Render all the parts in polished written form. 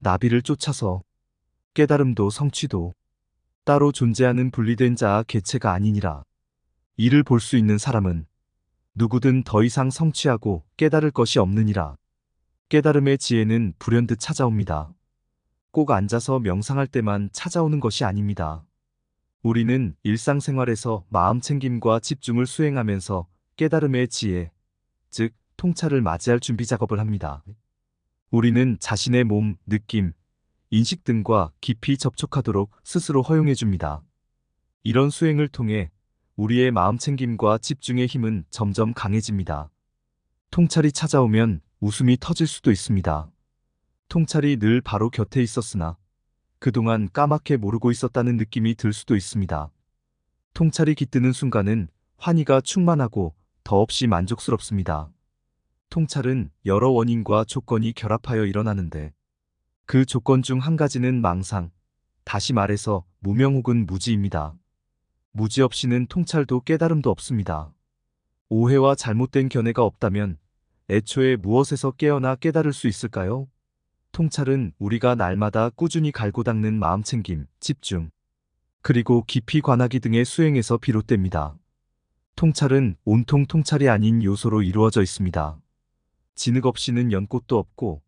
나비를 쫓아서 깨달음도 성취도 따로 존재하는 분리된 자아 개체가 아니니라. 이를 볼 수 있는 사람은 누구든 더 이상 성취하고 깨달을 것이 없느니라. 깨달음의 지혜는 불현듯 찾아옵니다. 꼭 앉아서 명상할 때만 찾아오는 것이 아닙니다. 우리는 일상생활에서 마음 챙김과 집중을 수행하면서 깨달음의 지혜, 즉 통찰을 맞이할 준비 작업을 합니다. 우리는 자신의 몸, 느낌, 인식 등과 깊이 접촉하도록 스스로 허용해 줍니다. 이런 수행을 통해 우리의 마음 챙김과 집중의 힘은 점점 강해집니다. 통찰이 찾아오면 웃음이 터질 수도 있습니다. 통찰이 늘 바로 곁에 있었으나 그동안 까맣게 모르고 있었다는 느낌이 들 수도 있습니다. 통찰이 깃드는 순간은 환희가 충만하고 더없이 만족스럽습니다. 통찰은 여러 원인과 조건이 결합하여 일어나는데 그 조건 중 한 가지는 망상, 다시 말해서 무명 혹은 무지입니다. 무지 없이는 통찰도 깨달음도 없습니다. 오해와 잘못된 견해가 없다면 애초에 무엇에서 깨어나 깨달을 수 있을까요? 통찰은 우리가 날마다 꾸준히 갈고 닦는 마음챙김, 집중, 그리고 깊이 관하기 등의 수행에서 비롯됩니다. 통찰은 온통 통찰이 아닌 요소로 이루어져 있습니다. 진흙 없이는 연꽃도 없고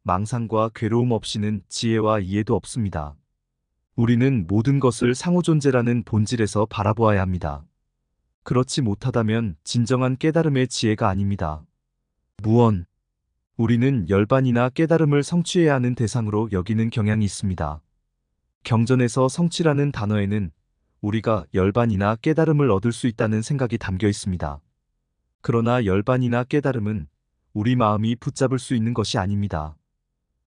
망상과 괴로움 없이는 지혜와 이해도 없습니다. 우리는 모든 것을 상호존재라는 본질에서 바라보아야 합니다. 그렇지 못하다면 진정한 깨달음의 지혜가 아닙니다. 무언. 우리는 열반이나 깨달음을 성취해야 하는 대상으로 여기는 경향이 있습니다. 경전에서 성취라는 단어에는 우리가 열반이나 깨달음을 얻을 수 있다는 생각이 담겨 있습니다. 그러나 열반이나 깨달음은 우리 마음이 붙잡을 수 있는 것이 아닙니다.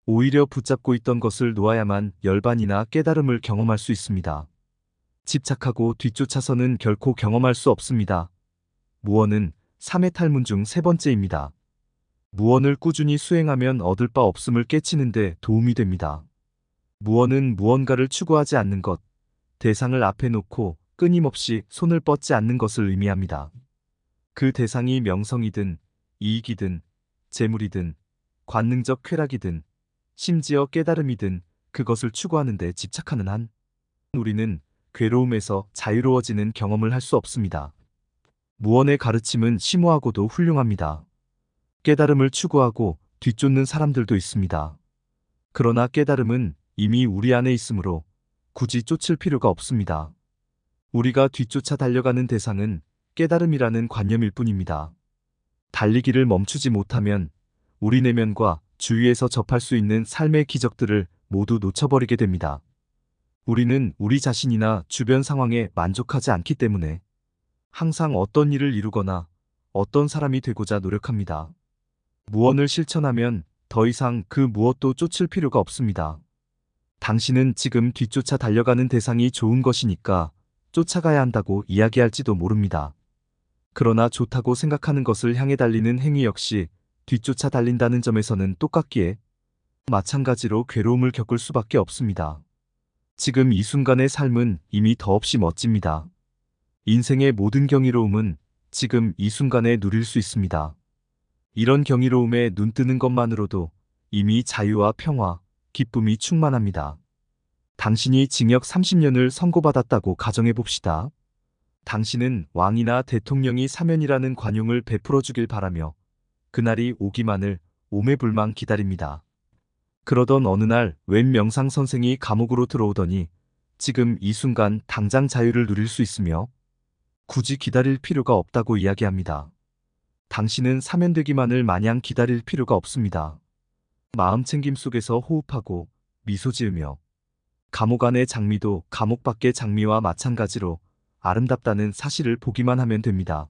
오히려 붙잡고 있던 것을 놓아야만 열반이나 깨달음을 경험할 수 있습니다. 집착하고 뒤쫓아서는 결코 경험할 수 없습니다. 무언은 3의 탈문 중 세 번째입니다. 무언을 꾸준히 수행하면 얻을 바 없음을 깨치는데 도움이 됩니다. 무언은 무언가를 추구하지 않는 것, 대상을 앞에 놓고 끊임없이 손을 뻗지 않는 것을 의미합니다. 그 대상이 명성이든 이익이든 재물이든 관능적 쾌락이든 심지어 깨달음이든 그것을 추구하는 데 집착하는 한 우리는 괴로움에서 자유로워지는 경험을 할 수 없습니다. 무언의 가르침은 심오하고도 훌륭합니다. 깨달음을 추구하고 뒤쫓는 사람들도 있습니다. 그러나 깨달음은 이미 우리 안에 있으므로 굳이 쫓을 필요가 없습니다. 우리가 뒤쫓아 달려가는 대상은 깨달음이라는 관념일 뿐입니다. 달리기를 멈추지 못하면 우리 내면과 주위에서 접할 수 있는 삶의 기적들을 모두 놓쳐버리게 됩니다. 우리는 우리 자신이나 주변 상황에 만족하지 않기 때문에 항상 어떤 일을 이루거나 어떤 사람이 되고자 노력합니다. 무언을 실천하면 더 이상 그 무엇도 쫓을 필요가 없습니다. 당신은 지금 뒤쫓아 달려가는 대상이 좋은 것이니까 쫓아가야 한다고 이야기할지도 모릅니다. 그러나 좋다고 생각하는 것을 향해 달리는 행위 역시 뒤쫓아 달린다는 점에서는 똑같기에 마찬가지로 괴로움을 겪을 수밖에 없습니다. 지금 이 순간의 삶은 이미 더없이 멋집니다. 인생의 모든 경이로움은 지금 이 순간에 누릴 수 있습니다. 이런 경이로움에 눈 뜨는 것만으로도 이미 자유와 평화, 기쁨이 충만합니다. 당신이 징역 30년을 선고받았다고 가정해 봅시다. 당신은 왕이나 대통령이 사면이라는 관용을 베풀어 주길 바라며 그날이 오기만을 오매불망 기다립니다. 그러던 어느 날 웬 명상 선생이 감옥으로 들어오더니 지금 이 순간 당장 자유를 누릴 수 있으며 굳이 기다릴 필요가 없다고 이야기합니다. 당신은 사면되기만을 마냥 기다릴 필요가 없습니다. 마음챙김 속에서 호흡하고 미소 지으며 감옥 안의 장미도 감옥 밖의 장미와 마찬가지로 아름답다는 사실을 보기만 하면 됩니다.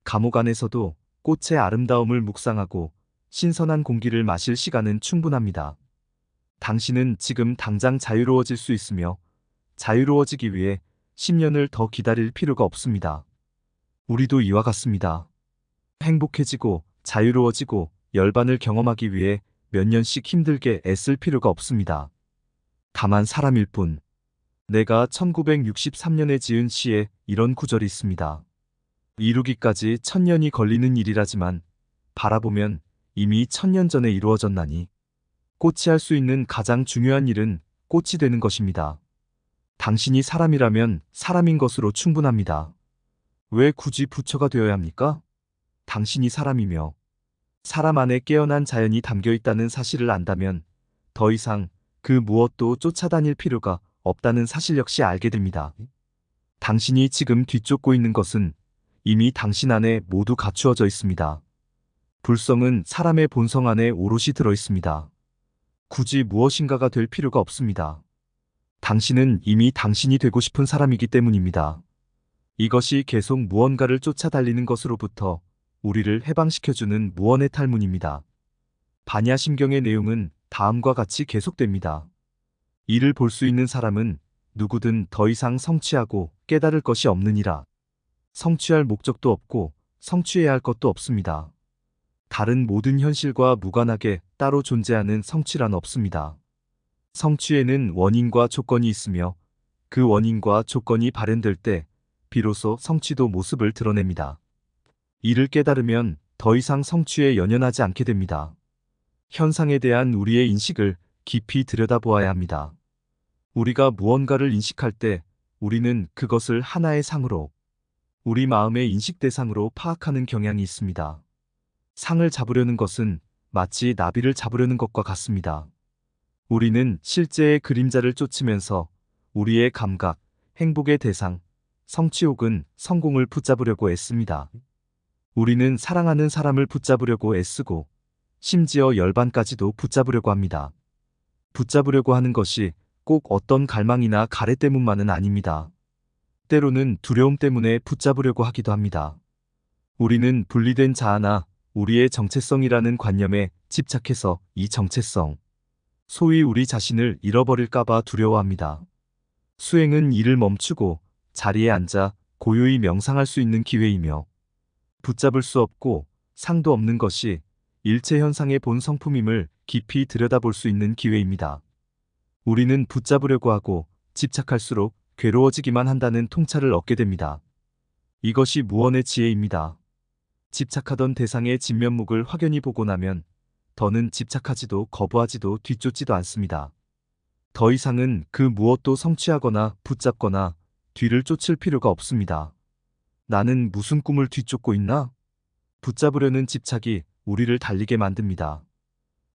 감옥 안에서도 꽃의 아름다움을 묵상하고 신선한 공기를 마실 시간은 충분합니다. 당신은 지금 당장 자유로워질 수 있으며 자유로워지기 위해 10년을 더 기다릴 필요가 없습니다. 우리도 이와 같습니다. 행복해지고 자유로워지고 열반을 경험하기 위해 몇 년씩 힘들게 애쓸 필요가 없습니다. 다만 사람일 뿐. 내가 1963년에 지은 시에 이런 구절이 있습니다. 이루기까지 1000년이 걸리는 일이라지만 바라보면 이미 1000년 전에 이루어졌나니 꽃이 할 수 있는 가장 중요한 일은 꽃이 되는 것입니다. 당신이 사람이라면 사람인 것으로 충분합니다. 왜 굳이 부처가 되어야 합니까? 당신이 사람이며 사람 안에 깨어난 자연이 담겨 있다는 사실을 안다면 더 이상 그 무엇도 쫓아다닐 필요가 없다는 사실 역시 알게 됩니다. 당신이 지금 뒤쫓고 있는 것은 이미 당신 안에 모두 갖추어져 있습니다. 불성은 사람의 본성 안에 오롯이 들어 있습니다. 굳이 무엇인가가 될 필요가 없습니다. 당신은 이미 당신이 되고 싶은 사람이기 때문입니다. 이것이 계속 무언가를 쫓아달리는 것으로부터 우리를 해방시켜주는 무언의 탈문입니다. 반야심경의 내용은 다음과 같이 계속됩니다. 이를 볼 수 있는 사람은 누구든 더 이상 성취하고 깨달을 것이 없느니라. 성취할 목적도 없고 성취해야 할 것도 없습니다. 다른 모든 현실과 무관하게 따로 존재하는 성취란 없습니다. 성취에는 원인과 조건이 있으며 그 원인과 조건이 발현될 때 비로소 성취도 모습을 드러냅니다. 이를 깨달으면 더 이상 성취에 연연하지 않게 됩니다. 현상에 대한 우리의 인식을 깊이 들여다보아야 합니다. 우리가 무언가를 인식할 때 우리는 그것을 하나의 상으로, 우리 마음의 인식 대상으로 파악하는 경향이 있습니다. 상을 잡으려는 것은 마치 나비를 잡으려는 것과 같습니다. 우리는 실제의 그림자를 쫓으면서 우리의 감각, 행복의 대상, 성취 혹은 성공을 붙잡으려고 애씁니다. 우리는 사랑하는 사람을 붙잡으려고 애쓰고 심지어 열반까지도 붙잡으려고 합니다. 붙잡으려고 하는 것이 꼭 어떤 갈망이나 가래 때문만은 아닙니다. 때로는 두려움 때문에 붙잡으려고 하기도 합니다. 우리는 분리된 자아나 우리의 정체성이라는 관념에 집착해서 이 정체성, 소위 우리 자신을 잃어버릴까봐 두려워합니다. 수행은 일을 멈추고 자리에 앉아 고요히 명상할 수 있는 기회이며 붙잡을 수 없고 상도 없는 것이 일체 현상의 본 성품임을 깊이 들여다볼 수 있는 기회입니다. 우리는 붙잡으려고 하고 집착할수록 괴로워지기만 한다는 통찰을 얻게 됩니다. 이것이 무언의 지혜입니다. 집착하던 대상의 진면목을 확연히 보고 나면 더는 집착하지도 거부하지도 뒤쫓지도 않습니다. 더 이상은 그 무엇도 성취하거나 붙잡거나 뒤를 쫓을 필요가 없습니다. 나는 무슨 꿈을 뒤쫓고 있나? 붙잡으려는 집착이 우리를 달리게 만듭니다.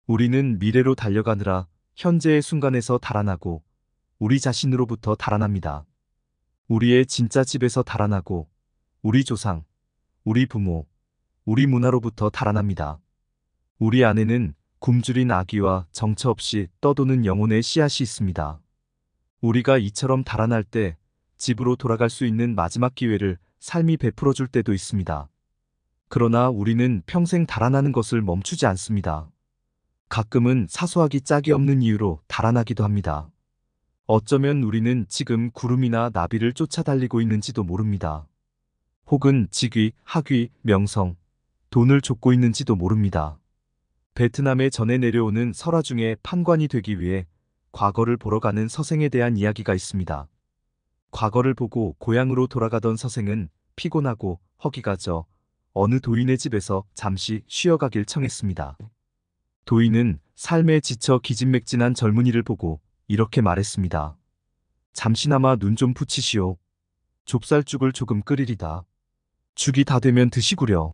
우리는 미래로 달려가느라 현재의 순간에서 달아나고 우리 자신으로부터 달아납니다. 우리의 진짜 집에서 달아나고 우리 조상, 우리 부모, 우리 문화로부터 달아납니다. 우리 안에는 굶주린 아기와 정처 없이 떠도는 영혼의 씨앗이 있습니다. 우리가 이처럼 달아날 때 집으로 돌아갈 수 있는 마지막 기회를 삶이 베풀어 줄 때도 있습니다. 그러나 우리는 평생 달아나는 것을 멈추지 않습니다. 가끔은 사소하기 짝이 없는 이유로 달아나기도 합니다. 어쩌면 우리는 지금 구름이나 나비를 쫓아달리고 있는지도 모릅니다. 혹은 직위, 학위, 명성, 돈을 쫓고 있는지도 모릅니다. 베트남에 전해 내려오는 설화 중에 판관이 되기 위해 과거를 보러 가는 서생에 대한 이야기가 있습니다. 과거를 보고 고향으로 돌아가던 서생은 피곤하고 허기가 져 어느 도인의 집에서 잠시 쉬어가길 청했습니다. 도인은 삶에 지쳐 기진맥진한 젊은이를 보고 이렇게 말했습니다. 잠시나마 눈 좀 붙이시오. 좁쌀죽을 조금 끓이리다. 죽이 다 되면 드시구려.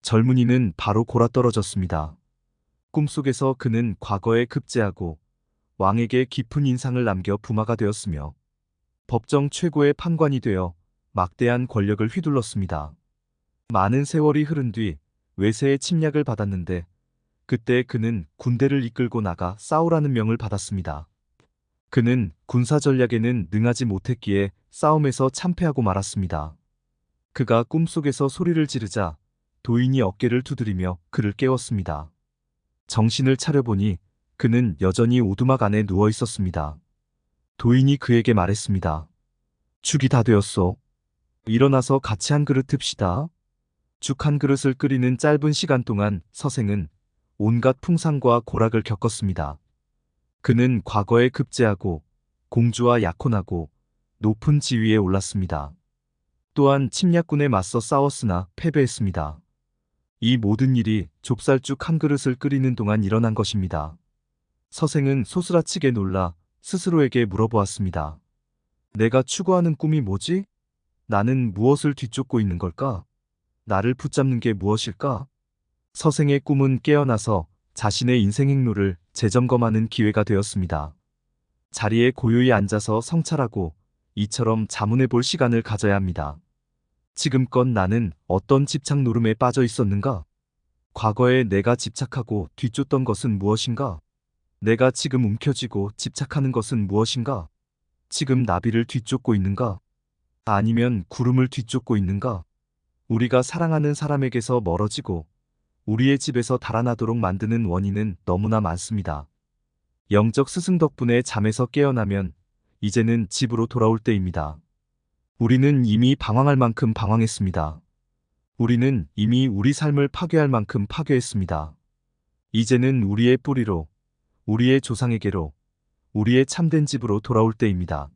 젊은이는 바로 골아떨어졌습니다. 꿈속에서 그는 과거에 급제하고 왕에게 깊은 인상을 남겨 부마가 되었으며 법정 최고의 판관이 되어 막대한 권력을 휘둘렀습니다. 많은 세월이 흐른 뒤 외세의 침략을 받았는데 그때 그는 군대를 이끌고 나가 싸우라는 명을 받았습니다. 그는 군사 전략에는 능하지 못했기에 싸움에서 참패하고 말았습니다. 그가 꿈속에서 소리를 지르자 도인이 어깨를 두드리며 그를 깨웠습니다. 정신을 차려보니 그는 여전히 오두막 안에 누워 있었습니다. 도인이 그에게 말했습니다. 죽이 다 되었소. 일어나서 같이 한 그릇 듭시다. 죽 한 그릇을 끓이는 짧은 시간 동안 서생은 온갖 풍상과 고락을 겪었습니다. 그는 과거에 급제하고 공주와 약혼하고 높은 지위에 올랐습니다. 또한 침략군에 맞서 싸웠으나 패배했습니다. 이 모든 일이 좁쌀죽 한 그릇을 끓이는 동안 일어난 것입니다. 서생은 소스라치게 놀라 스스로에게 물어보았습니다. 내가 추구하는 꿈이 뭐지? 나는 무엇을 뒤쫓고 있는 걸까? 나를 붙잡는 게 무엇일까? 서생의 꿈은 깨어나서 자신의 인생 행로를 재점검하는 기회가 되었습니다. 자리에 고요히 앉아서 성찰하고 이처럼 자문해 볼 시간을 가져야 합니다. 지금껏 나는 어떤 집착 노름에 빠져 있었는가? 과거에 내가 집착하고 뒤쫓던 것은 무엇인가? 내가 지금 움켜쥐고 집착하는 것은 무엇인가? 지금 나비를 뒤쫓고 있는가? 아니면 구름을 뒤쫓고 있는가? 우리가 사랑하는 사람에게서 멀어지고 우리의 집에서 달아나도록 만드는 원인은 너무나 많습니다. 영적 스승 덕분에 잠에서 깨어나면 이제는 집으로 돌아올 때입니다. 우리는 이미 방황할 만큼 방황했습니다. 우리는 이미 우리 삶을 파괴할 만큼 파괴했습니다. 이제는 우리의 뿌리로, 우리의 조상에게로, 우리의 참된 집으로 돌아올 때입니다.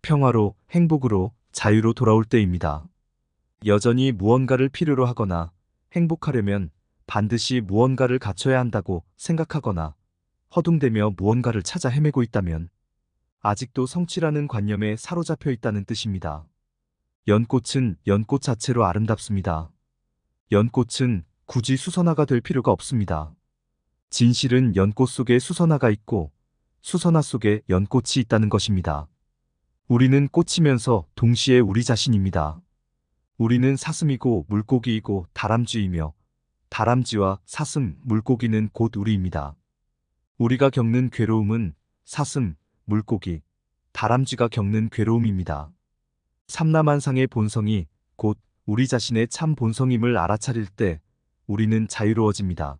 평화로, 행복으로, 자유로 돌아올 때입니다. 여전히 무언가를 필요로 하거나 행복하려면 반드시 무언가를 갖춰야 한다고 생각하거나 허둥대며 무언가를 찾아 헤매고 있다면 아직도 성취라는 관념에 사로잡혀 있다는 뜻입니다. 연꽃은 연꽃 자체로 아름답습니다. 연꽃은 굳이 수선화가 될 필요가 없습니다. 진실은 연꽃 속에 수선화가 있고 수선화 속에 연꽃이 있다는 것입니다. 우리는 꽃이면서 동시에 우리 자신입니다. 우리는 사슴이고 물고기이고 다람쥐이며 다람쥐와 사슴, 물고기는 곧 우리입니다. 우리가 겪는 괴로움은 사슴, 물고기, 다람쥐가 겪는 괴로움입니다. 삼라만상의 본성이 곧 우리 자신의 참 본성임을 알아차릴 때 우리는 자유로워집니다.